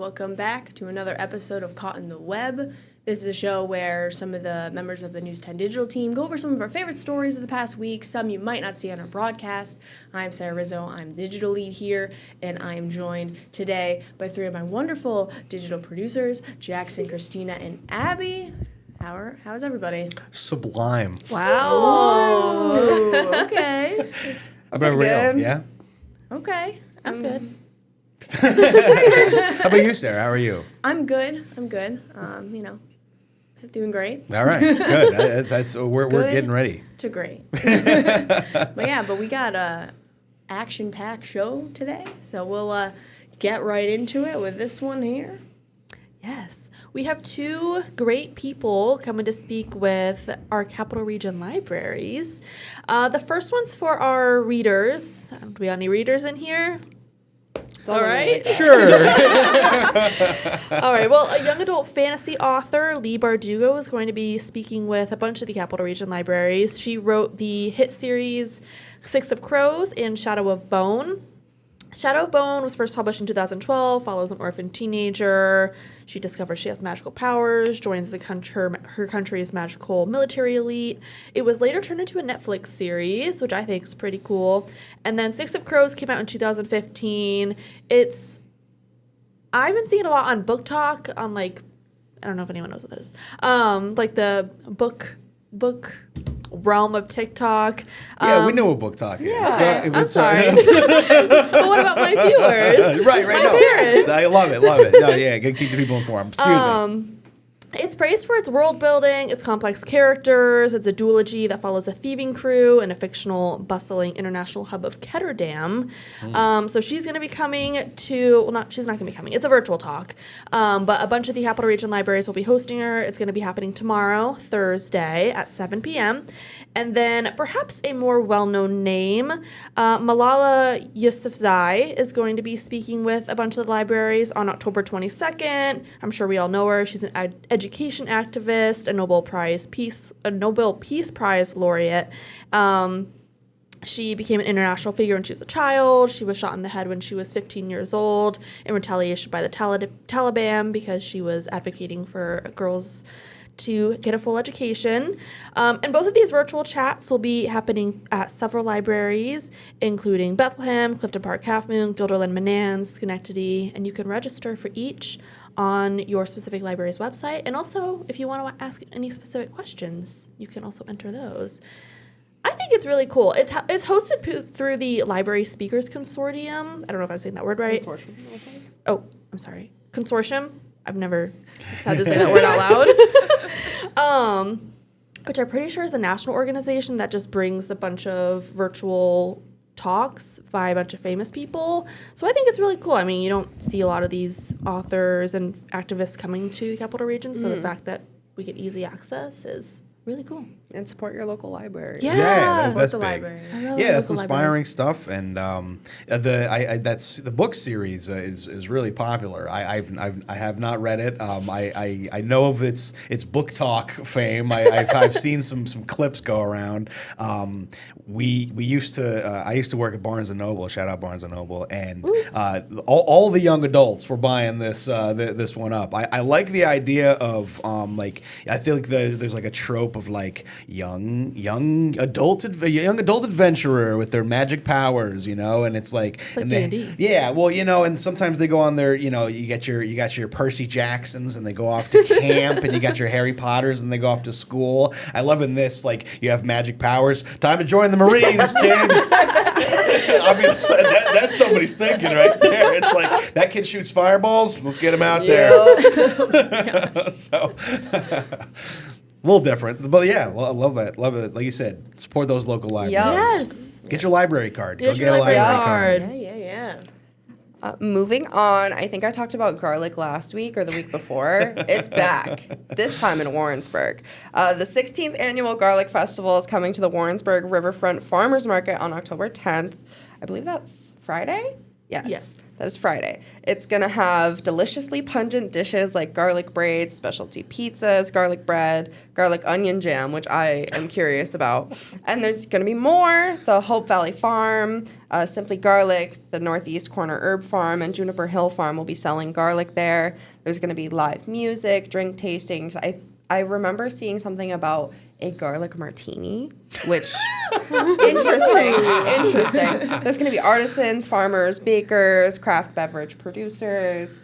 Welcome back to another episode of Caught in the Web. This is a show where some of the members of the News 10 Digital team go over some of our favorite stories of the past week, some you might not see on our broadcast. I'm Sarah Rizzo, I'm the digital lead here, and I am joined today by three of my wonderful digital producers, Jackson, Christina, and Abby. How's everybody? Sublime. Wow. Okay. How about real? Yeah? Okay. I'm good. How about you, Sarah? How are you? I'm good. Doing great. All right, good. We're Good getting ready. To great. But we got a action-packed show today, so we'll get right into it with this one here. Yes. We have two great people coming to speak with our Capital Region libraries. The first one's for our readers. Do we have any readers in here? All right. Sure. All right. Well, a young adult fantasy author, Lee Bardugo, is going to be speaking with a bunch of the Capital Region libraries. She wrote the hit series Six of Crows and Shadow of Bone. Shadow of Bone was first published in 2012, follows an orphan teenager. She discovers she has magical powers, joins her country's magical military elite. It was later turned into a Netflix series, which I think is pretty cool. And then Six of Crows came out in 2015. I've been seeing it a lot on Book Talk, on I don't know if anyone knows what that is. The book realm of TikTok. Yeah, we know what Book Talk is. Yeah, I'm sorry. But what about my viewers? Right. My parents. I love it. No, yeah, gotta keep the people informed. Excuse me. It's praised for its world building, its complex characters. It's a duology that follows a thieving crew in a fictional, bustling international hub of Ketterdam. So she's going to be coming to, she's not going to be coming. It's a virtual talk. But a bunch of the Capital Region libraries will be hosting her. It's going to be happening tomorrow, Thursday at 7 p.m. And then perhaps a more well-known name, Malala Yousafzai is going to be speaking with a bunch of the libraries on October 22nd. I'm sure we all know her. She's an education activist, a Nobel Peace Prize laureate. She became an international figure when she was a child. She was shot in the head when she was 15 years old in retaliation by the Taliban because she was advocating for girls to get a full education. And both of these virtual chats will be happening at several libraries, including Bethlehem, Clifton Park, Half Moon, Guilderland, Menands, Schenectady, and you can register for each on your specific library's website. And also, if you want to ask any specific questions, you can also enter those. I think it's really cool. It's hosted through the Library Speakers Consortium. I don't know if I'm saying that word right. Consortium. Oh, I'm sorry. Consortium. I've never just had to say that word out loud. Which I'm pretty sure is a national organization that just brings a bunch of virtual talks by a bunch of famous people. So I think it's really cool. I mean, you don't see a lot of these authors and activists coming to Capital Region, so the fact that we get easy access is really cool. And support your local library. Yeah, that's the big. libraries. That's inspiring stuff, and the book series is really popular. I have not read it. I know of its Book Talk fame. I've seen some clips go around. I used to work at Barnes and Noble. Shout out Barnes and Noble, and all the young adults were buying this one up. I like the idea of I feel like there's like a trope of like young adult adventurer with their magic powers, and it's like D&D. Yeah, well, and sometimes they go on their, you got your Percy Jacksons and they go off to camp, and you got your Harry Potters and they go off to school. I love in this, like, you have magic powers. Time to join the Marines, kid. I mean, that's somebody's thinking right there. It's like, that kid shoots fireballs. Let's get him out there. So, a little different, but yeah, I love that. Love it. Like you said, support those local libraries. Yes. Get your library card. Get Go your get a library library card. card. Yeah. Moving on, I think I talked about garlic last week or the week before. It's back, this time in Warrensburg. The 16th Annual Garlic Festival is coming to the Warrensburg Riverfront Farmers Market on October 10th. I believe that's Friday? Yes. That is Friday. It's going to have deliciously pungent dishes like garlic braids, specialty pizzas, garlic bread, garlic onion jam, which I am curious about. And there's going to be more. The Hope Valley Farm, Simply Garlic, the Northeast Corner Herb Farm, and Juniper Hill Farm will be selling garlic there. There's going to be live music, drink tastings. I remember seeing something about a garlic martini, which interesting. There's going to be artisans, farmers, bakers, craft beverage producers.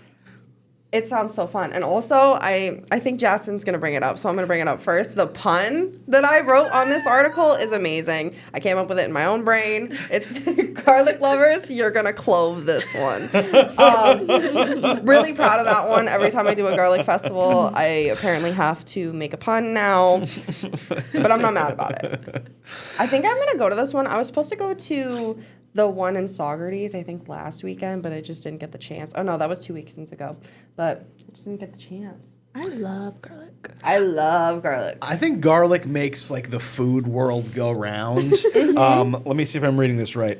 It sounds so fun. And also, I think Justin's going to bring it up, so I'm going to bring it up first. The pun that I wrote on this article is amazing. I came up with it in my own brain. It's garlic lovers, you're going to clove this one. Really proud of that one. Every time I do a garlic festival, I apparently have to make a pun now. But I'm not mad about it. I think I'm going to go to this one. I was supposed to go to the one in Saugerties, I think, last weekend, but I just didn't get the chance. Oh, no, that was 2 weekends ago. But I just didn't get the chance. I love garlic. I love garlic. I think garlic makes like the food world go round. Let me see if I'm reading this right.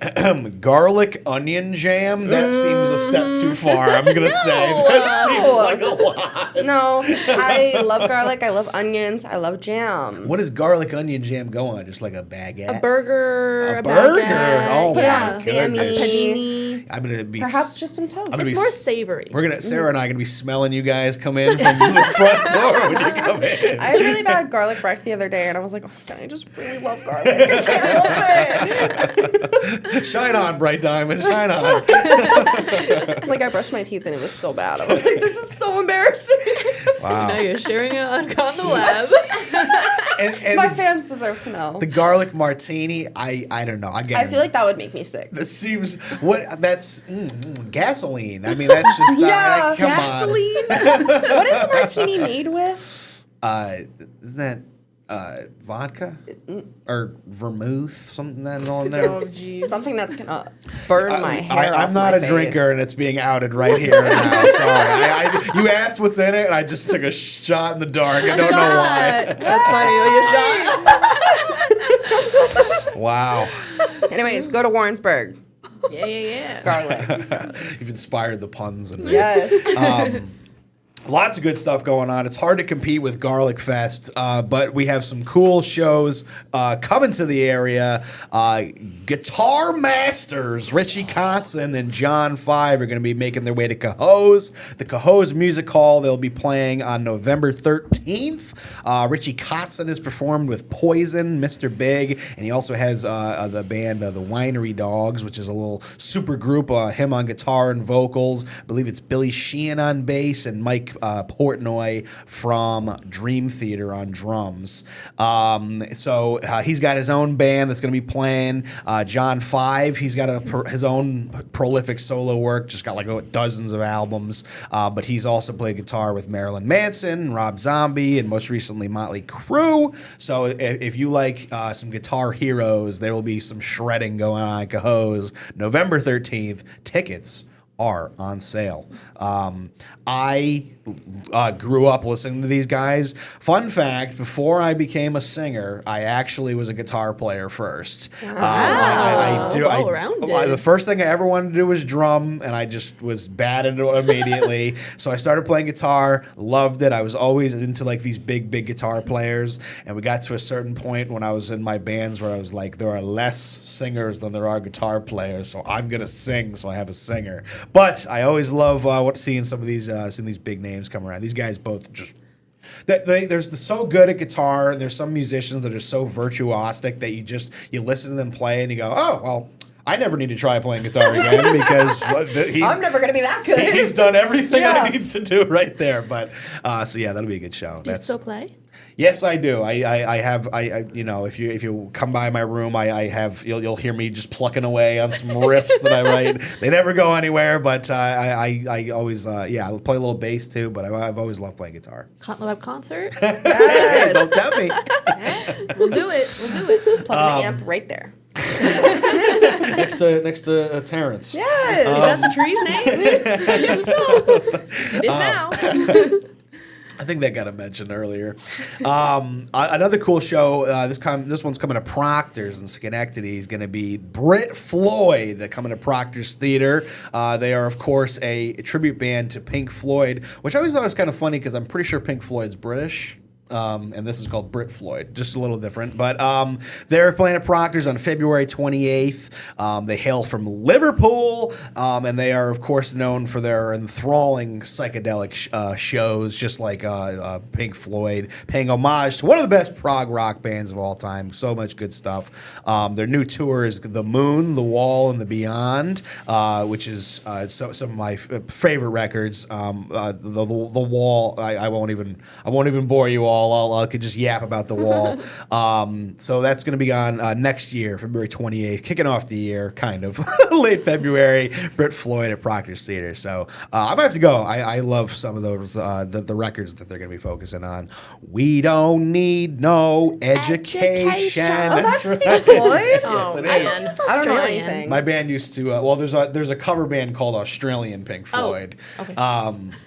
Garlic onion jam. That seems a step too far. I'm gonna say that seems like a lot. No, I love garlic. I love onions. I love jam. What does garlic onion jam go on? Just like a baguette? A burger. A burger. Baguette. Oh Put it my on Sammy. goodness. Panini. I'm gonna be Perhaps just some toast. I'm gonna It's be more savory. Sarah and I are gonna be smelling you guys come in from the front door when you come in. I had really bad garlic breath the other day, and I was like, oh, God, I just really love garlic. I can't help it. Shine on, bright diamond, shine on. Like, I brushed my teeth, and it was so bad. I was like, this is so embarrassing. Wow. Now you're sharing it on the web. And My fans deserve to know. the garlic martini, I don't know. Again, I feel like that would make me sick. that seems that's gasoline. I mean, that's just Yeah, come Gasoline? What is a martini made with? on. Isn't that vodka or vermouth? Something that's on there. Oh, jeez. Something that's gonna burn my hair off I'm not my a drinker, face. and it's being outed right here and now. Sorry. You asked what's in it, and I just took a shot in the dark. I don't know why. That's funny. Wow. Anyways, go to Warrensburg. Yeah. Garlic. You've inspired the puns in me. Yes. Lots of good stuff going on. It's hard to compete with Garlic Fest, but we have some cool shows coming to the area. Guitar Masters, Richie Kotzen and John Five are going to be making their way to Cohoes. The Cohoes Music Hall, they'll be playing on November 13th. Richie Kotzen has performed with Poison, Mr. Big, and he also has the band The Winery Dogs, which is a little super group, him on guitar and vocals. I believe it's Billy Sheehan on bass and Mike Portnoy from Dream Theater on drums. So he's got his own band that's going to be playing. John Five, he's got his own prolific solo work, just got like dozens of albums. But he's also played guitar with Marilyn Manson, Rob Zombie, and most recently Motley Crue. So if you like some guitar heroes, there will be some shredding going on at Cohoes. November 13th, tickets are on sale. I grew up listening to these guys. Fun fact, before I became a singer, I actually was a guitar player first. Well-rounded. The first thing I ever wanted to do was drum, and I just was bad at it immediately. So I started playing guitar, loved it. I was always into like these big guitar players, and we got to a certain point when I was in my bands where I was like, there are less singers than there are guitar players, so I'm gonna sing, so I have a singer. But I always love seeing some of these big names come around. These guys both just they're so good at guitar, and there's some musicians that are so virtuosic that you listen to them play and you go, oh well, I never need to try playing guitar again because I'm never going to be that good. He's done everything I need to do right there. But so yeah, that'll be a good show. Do you still play? Yes, I do. I have if you come by my room, you'll hear me just plucking away on some riffs that I write. They never go anywhere, but I always I'll play a little bass too. But I've always loved playing guitar. Cotton Web concert? Yes. Don't tempt me. We'll do it. Plug the amp right there. next to Terrence. Yes. Is that the tree's name? I guess so. It is now. I think that got a mention earlier. Another cool show. This one's coming to Proctor's in Schenectady. Is going to be Brit Floyd. They're coming to Proctor's Theater. They are, of course, a tribute band to Pink Floyd, which I always thought was kind of funny because I'm pretty sure Pink Floyd's British. And this is called Brit Floyd, just a little different. But they're playing at Proctor's on February 28th. They hail from Liverpool, and they are, of course, known for their enthralling psychedelic shows, just like Pink Floyd, paying homage to one of the best prog rock bands of all time. So much good stuff. Their new tour is The Moon, The Wall, and The Beyond, which is some of my favorite records. The Wall, I won't even bore you all. I could just yap about The Wall. So that's going to be on next year, February 28th, kicking off the year, kind of. Late February, Brit Floyd at Proctor's Theater. So I might have to go. I love some of those, the records that they're going to be focusing on. We don't need no education. Oh, that's right. Pink Floyd? Yes, it man. is. I don't know Australian. anything. My band used to, there's a cover band called Australian Pink Floyd. okay.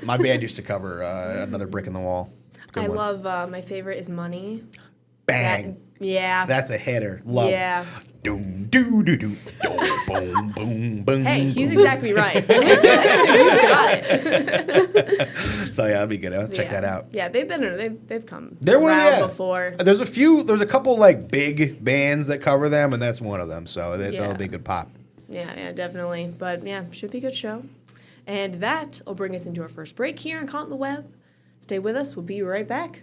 My band used to cover Another Brick in the Wall. Good I one. love, my favorite is Money. Bang. Yeah. That's a hitter. Love. Yeah. Doom, doo, doo, doo, boom, boom, boom. Hey, he's exactly right. You got it. So yeah, that'd be good. I'll check Yeah. that out. Yeah, they've come They're one around of before. There's a couple like big bands that cover them, and that's one of them. So Yeah. that'll be a good pop. Yeah, definitely. But yeah, should be a good show. And that will bring us into our first break here on Caught on the Web. Stay with us. We'll be right back.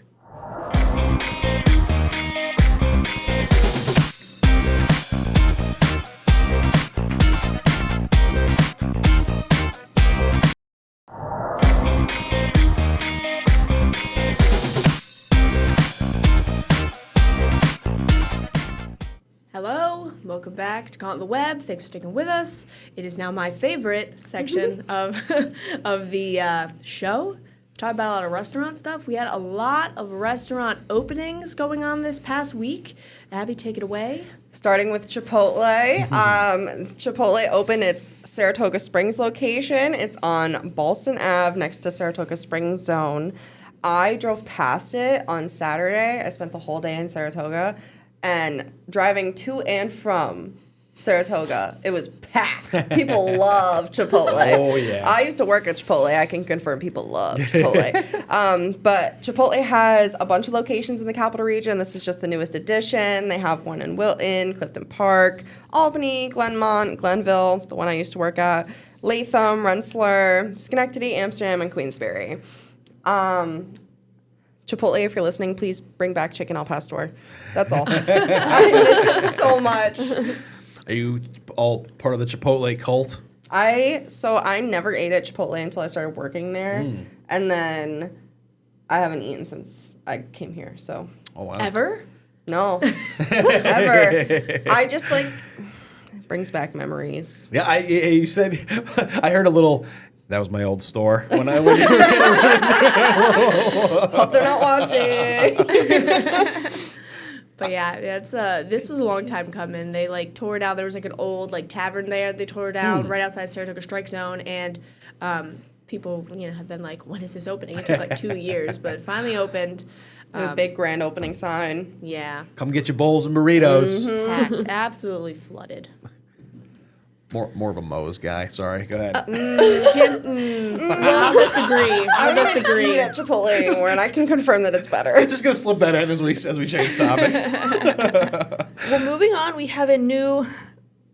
Hello, welcome back to Caught on the Web. Thanks for sticking with us. It is now my favorite section of the show. Talk about a lot of restaurant stuff. We had a lot of restaurant openings going on this past week. Abby, take it away. Starting with Chipotle. Chipotle opened its Saratoga Springs location. It's on Ballston Ave next to Saratoga Springs Zone. I drove past it on Saturday. I spent the whole day in Saratoga. And driving to and from Saratoga, it was packed. People love Chipotle. Oh, yeah. I used to work at Chipotle. I can confirm people love Chipotle. But Chipotle has a bunch of locations in the capital region. This is just the newest addition. They have one in Wilton, Clifton Park, Albany, Glenmont, Glenville, the one I used to work at, Latham, Rensselaer, Schenectady, Amsterdam, and Queensbury. Chipotle, if you're listening, please bring back chicken al pastor. That's all. I miss it so much. Are you all part of the Chipotle cult? I never ate at Chipotle until I started working there, and then I haven't eaten since I came here. So Oh wow. Ever? no, ever. I just it brings back memories. Yeah, you said I heard a little. That was my old store when I went. Hope they're not watching. But yeah, it's this was a long time coming. They tore down. There was an old tavern there. They tore down right outside Saratoga Strike Zone, and people have been like, when is this opening? It took 2 years, but it finally opened. A big grand opening sign. Yeah, Come get your bowls and burritos. packed, absolutely flooded. More of a Moe's guy. Sorry, go ahead. I'll disagree. I don't even eat at Chipotle anymore, and I can confirm that it's better. Just gonna slip that in as we change topics. Well, moving on, we have a new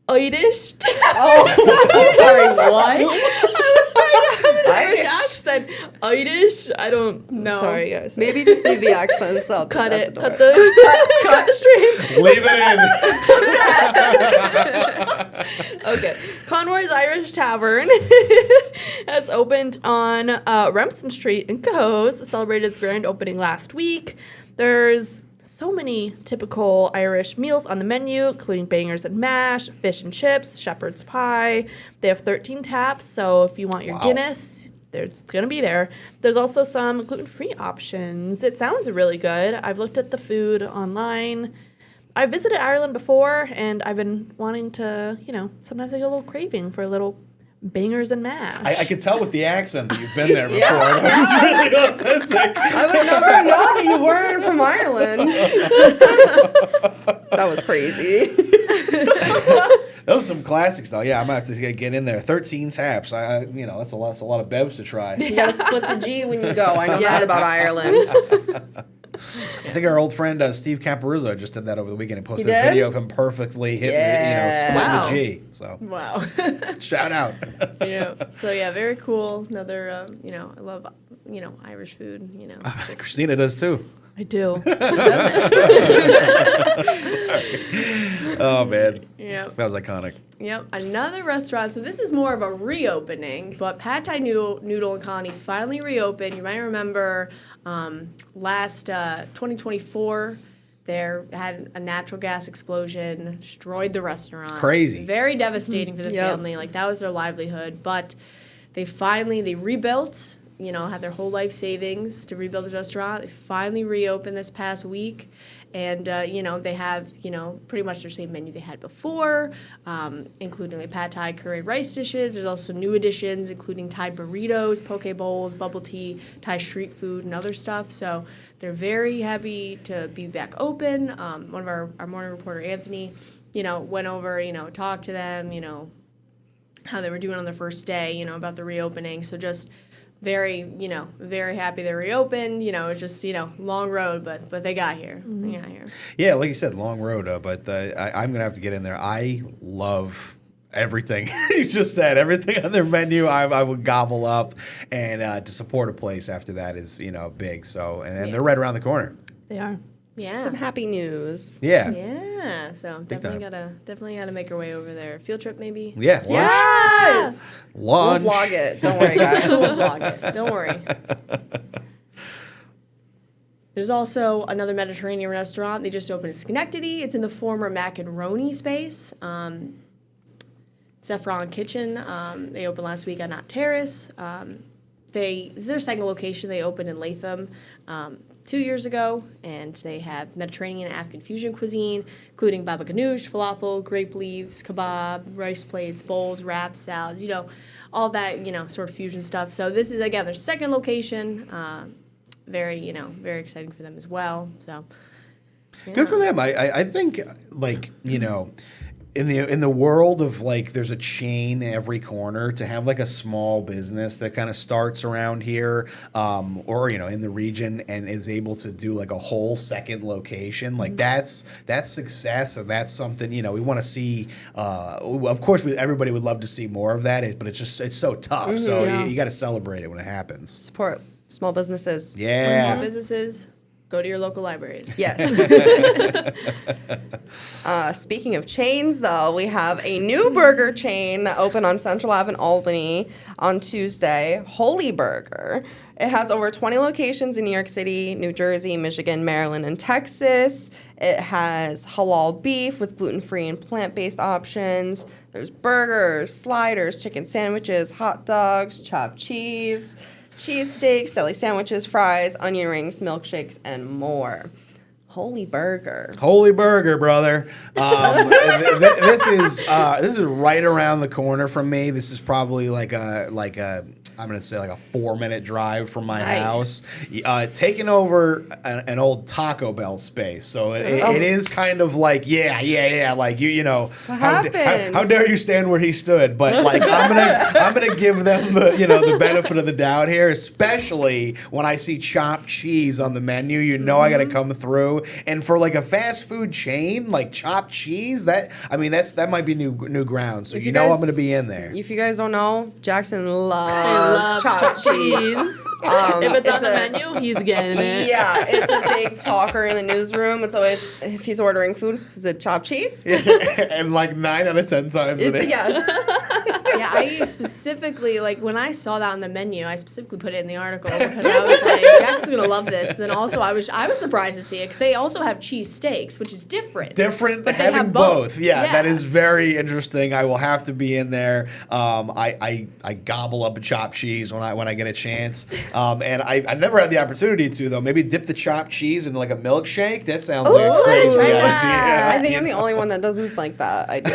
Irish. Oh, I'm sorry. What? I was trying to have an Irish Irish. accent. Irish? I don't know. Sorry, guys. Maybe just leave the accents up. cut at it. the Cut door. the cut the stream. Leave it in. Okay. Conroy's Irish Tavern has opened on Remsen Street in Cohoes. It celebrated its grand opening last week. There's so many typical Irish meals on the menu, including bangers and mash, fish and chips, shepherd's pie. They have 13 taps, so if you want your Wow. Guinness, it's going to be there. There's also some gluten-free options. It sounds really good. I've looked at the food online. I visited Ireland before, and I've been wanting to, sometimes I get a little craving for a little bangers and mash. I could tell with the accent that you've been there before. That was really authentic. I would never know that you weren't from Ireland. That was crazy. Those are some classics, though. Yeah, I'm gonna have to get in there. 13 taps. That's a lot of bevs to try. You gotta split the G when you go. I know that about Ireland. I think our old friend Steve Caparizzo just did that over the weekend. He posted He a did? video of him perfectly hitting, Yeah. Wow. splitting the G. So Wow. shout out. Yeah. So yeah, very cool. Another, I love, Irish food. Christina does too. I do. Oh man, Yep. that was iconic. Yep. Another restaurant. So this is more of a reopening, but Pad Thai Noodle and Colony finally reopened. You might remember last 2024. There had a natural gas explosion, destroyed the restaurant. Crazy. Very devastating for the Yep. family. Like, that was their livelihood. But they rebuilt, had their whole life savings to rebuild the restaurant. They finally reopened this past week. And, they have, pretty much their same menu they had before, including like pad thai curry rice dishes. There's also some new additions, including Thai burritos, poke bowls, bubble tea, Thai street food, and other stuff. So they're very happy to be back open. One of our morning reporter, Anthony, went over, talked to them, how they were doing on their first day, about the reopening. So just very happy they reopened. It's just, long road, but they got here. They got here. Yeah, like you said, long road. But I'm gonna have to get in there. I love everything you just said. Everything on their menu, I would gobble up, and to support a place after that is big. So and they're right around the corner. They are. Yeah. Some happy news. Yeah. Yeah. So definitely time. gotta make our way over there. Field trip maybe. Yeah. Lunch. Yes! Lunch. We'll vlog it. Don't worry, guys. We'll vlog it. Don't worry. There's also another Mediterranean restaurant. They just opened in Schenectady. It's in the former Mac and Roni space. Saffron Kitchen. They opened last week on Knott Terrace. This is their second location. They opened in Latham 2 years ago, and they have Mediterranean and African fusion cuisine, including baba ganoush, falafel, grape leaves, kebab, rice plates, bowls, wraps, salads, all that, sort of fusion stuff. So this is, again, their second location. Very exciting for them as well. So yeah. Good for them. I think in the world of there's a chain every corner, to have a small business that kind of starts around here or in the region and is able to do a whole second location, that's success, and that's something we want to see. Of course everybody would love to see more of that, but it's so tough. So you got to celebrate it when it happens. Support small businesses. Yeah. Small businesses, go to your local libraries. Yes. Speaking of chains, though, we have a new burger chain that opened on Central Ave in Albany on Tuesday, Holy Burger. It has over 20 locations in New York City, New Jersey, Michigan, Maryland, and Texas. It has halal beef with gluten-free and plant-based options. There's burgers, sliders, chicken sandwiches, hot dogs, chopped cheesesteaks, deli sandwiches, fries, onion rings, milkshakes, and more. Holy Burger. Holy Burger, brother. This is right around the corner from me. This is probably I'm going to say a 4-minute drive from my house. Taking over an old Taco Bell space. So it is kind of yeah. How dare you stand where he stood? But I'm gonna give them the benefit of the doubt here, especially when I see chopped cheese on the menu. I got to come through. And for a fast food chain, chopped cheese, that might be new ground. So I'm going to be in there. If you guys don't know, Jackson loves chopped cheese. If it's on the menu, he's getting it. Yeah, it's a big talker in the newsroom. It's always, if he's ordering food, is it chopped cheese? And 9 out of 10 times it is. Yes. Yeah, I specifically, when I saw that on the menu, I specifically put it in the article because I was like, Jackson's going to love this. And then also I was surprised to see it because they also have cheese steaks, which is different. But they having have both. Yeah, Yeah. that is very interesting. I will have to be in there. I gobble up a chopped cheese when I get a chance. And I've never had the opportunity to, though. Maybe dip the chopped cheese in a milkshake. That sounds like a crazy idea. I think I'm the only one that doesn't like that idea.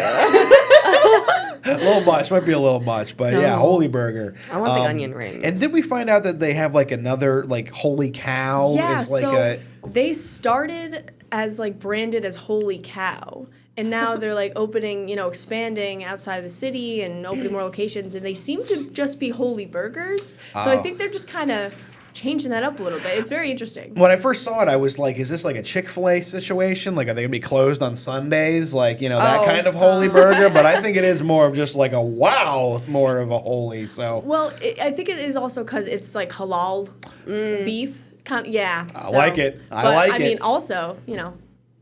A little much, might be a little much, but yeah, Holy Burger. I want the onion rings. And did we find out that they have like another like Holy Cow? Yeah, is like so they started as like branded as Holy Cow. And now they're like opening, expanding outside of the city and opening more locations. And they seem to just be Holy Burgers. So I think they're just kind of changing that up a little bit. It's very interesting. When I first saw it, I was like, is this like a Chick-fil-A situation? Like, are they going to be closed on Sundays? Like, that kind of Holy Burger? But I think it is more of just like more of a Holy. So. Well, I think it is also because it's like halal beef. I like it. I mean, also,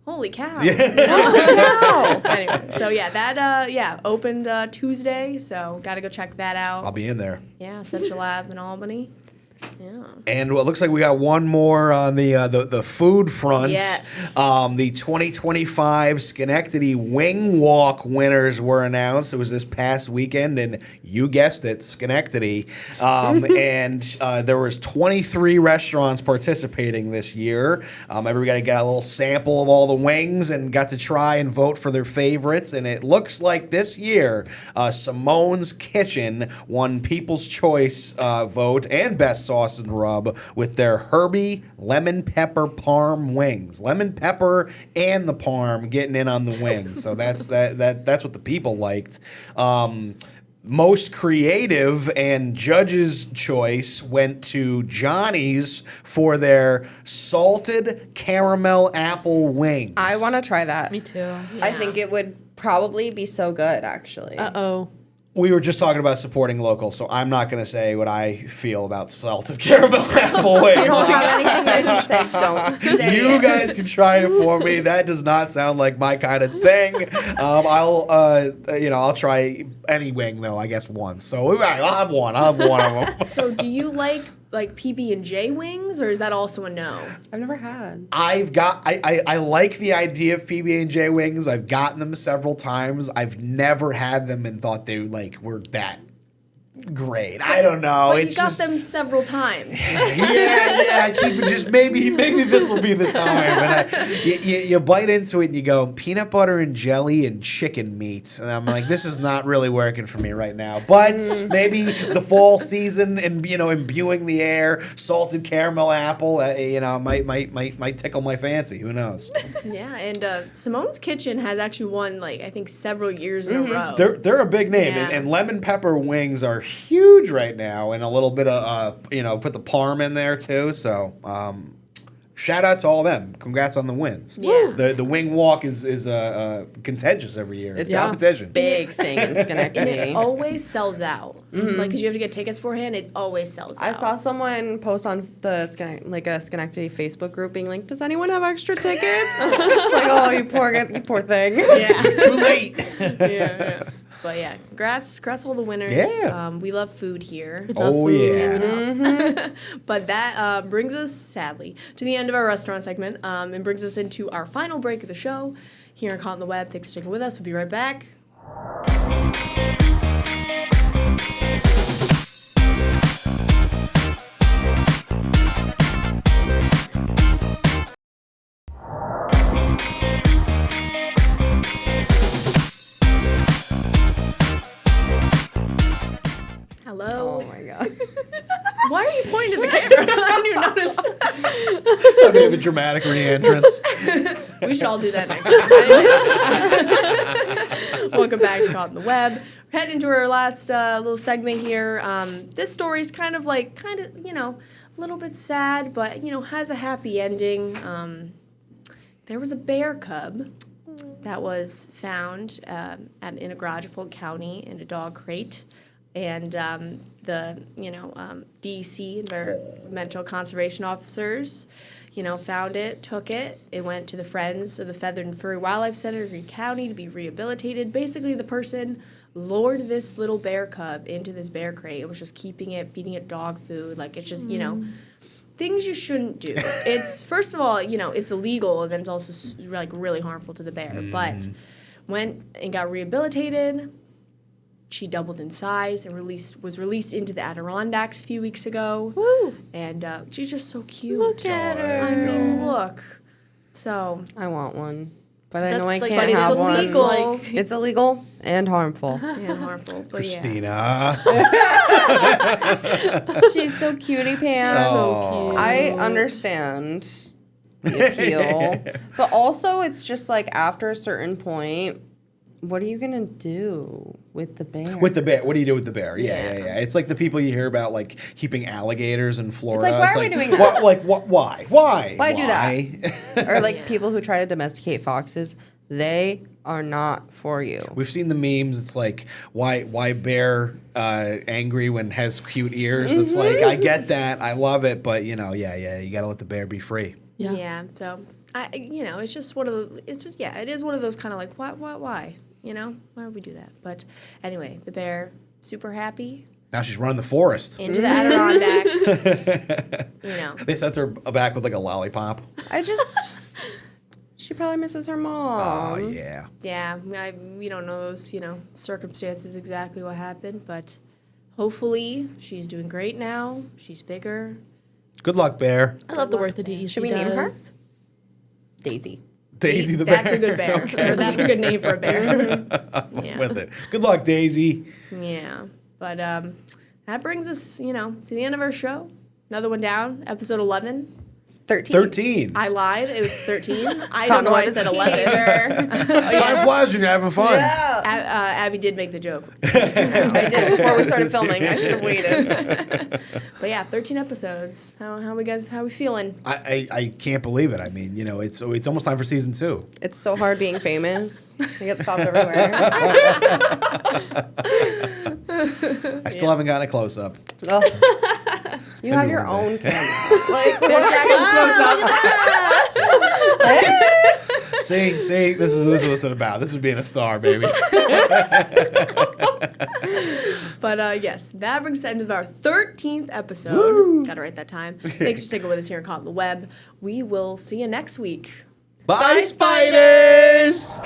holy cow. Yeah. Anyway, so yeah, that opened Tuesday, so got to go check that out. I'll be in there. Yeah, Central Lab in Albany. Yeah. And it looks like we got one more on the food front. Yes. The 2025 Schenectady Wing Walk winners were announced. It was this past weekend, and you guessed it, Schenectady. And there was 23 restaurants participating this year. Everybody got a little sample of all the wings and got to try and vote for their favorites. And it looks like this year, Simone's Kitchen won People's Choice vote and Best Sauce and Rub with their Herbie Lemon Pepper Parm wings. Lemon pepper and the parm getting in on the wings. So that's what the people liked. Most creative and judge's choice went to Johnny's for their salted caramel apple wings. I want to try that. Me too. Yeah. I think it would probably be so good, actually. Uh-oh. We were just talking about supporting local, so I'm not going to say what I feel about salted caramel apple wings. You don't have anything nice to say, don't say You it. guys can try it for me. That does not sound like my kind of thing. I'll try any wing though. I guess once. So I'll have one. I'll have one of them. So do you like PB&J wings, or is that also a no? I've never had. I like the idea of PB&J wings. I've gotten them several times. I've never had them and thought they were that great. I don't know. But you got them several times. I keep it just maybe this will be the time. And you bite into it and you go peanut butter and jelly and chicken meat, and I'm like, this is not really working for me right now. But maybe the fall season and imbuing the air, salted caramel apple, might tickle my fancy. Who knows? Yeah, and Simone's Kitchen has actually won I think several years in a row. They're a big name, Yeah. and lemon pepper wings are huge right now, and a little bit of put the parm in there too. So shout out to all them. Congrats on the wins. Yeah. The wing walk is contentious every year. It's competition. Big thing in And Schenectady. it always sells out. Because you have to get tickets beforehand, it always sells out. I saw someone post on the a Schenectady Facebook group being like, "Does anyone have extra tickets?" It's like, oh, you poor thing. Yeah. Too late. yeah. But yeah, congrats all the winners. Yeah. We love food here. Oh yeah. But that brings us, sadly, to the end of our restaurant segment and brings us into our final break of the show here on Caught on the Web. Thanks for sticking with us. We'll be right back. Hello. Oh my god. Why are you pointing at the camera? I didn't even notice. A bit of a dramatic re-entrance. We should all do that next time. Welcome back to Caught on the Web. We're heading into our last little segment here. This story is kind of a little bit sad, but, has a happy ending. There was a bear cub that was found in a garage of Fulton County in a dog crate. And the DC, environmental conservation officers, found it, took it. It went to the Friends of the Feathered and Furry Wildlife Center in Greene County to be rehabilitated. Basically, the person lured this little bear cub into this bear crate and was just keeping it, feeding it dog food. It's just, things you shouldn't do. It's, first of all, it's illegal, and then it's also, really harmful to the bear. But went and got rehabilitated. She doubled in size and was released into the Adirondacks a few weeks ago. Woo! And she's just so cute. Look at her. I mean, look. So I want one. But I That's know I like- can't but it's have one. illegal. Like- It's illegal and harmful. And harmful. But Christina. She's so cutie pants. Oh. I understand the appeal. But also, it's just like after a certain point, what are you going to do with the bear? With the bear, what do you do with the bear? Yeah. Yeah. It's like the people you hear about, like keeping alligators in Florida. like, why are we doing that? Why? Why do that? Or like people who try to domesticate foxes, they are not for you. We've seen the memes. It's like why bear angry when has cute ears. It's like I get that, I love it, but you got to let the bear be free. Yeah. So it's just one of the. It's just it is one of those kind of like why why would we do that? But anyway, the bear super happy Now she's running the forest. into the Adirondacks. They sent her back with like a lollipop. She probably misses her Oh mom. yeah. Yeah, we don't know those, circumstances exactly what happened, but hopefully she's doing great now. She's bigger. Good luck, bear. I love the work that DEC Should we name her? does. Daisy. Daisy the bear. That's a good bear. Okay. Or that's a good name for a bear. Yeah. With it. Good luck, Daisy. Yeah. But that brings us, to the end of our show. Another one down, episode 11. 13. I lied. It was 13. I Caught don't know why I as said a 11. teenager. Time flies when you're having fun. Abby did make the joke. I did before we started filming. I should have waited. But yeah, 13 episodes. How we feeling? I can't believe it. I mean, it's almost time for season 2. It's so hard being famous. I get stopped everywhere. I still haven't gotten a close up. Ugh. You have your one own camera. Like, See, this is what it's about. This is being a star, baby. But yes, that brings us to the end of our 13th episode. Gotta write that time. Thanks for sticking with us here on Caught on the Web. We will see you next week. Bye, spiders!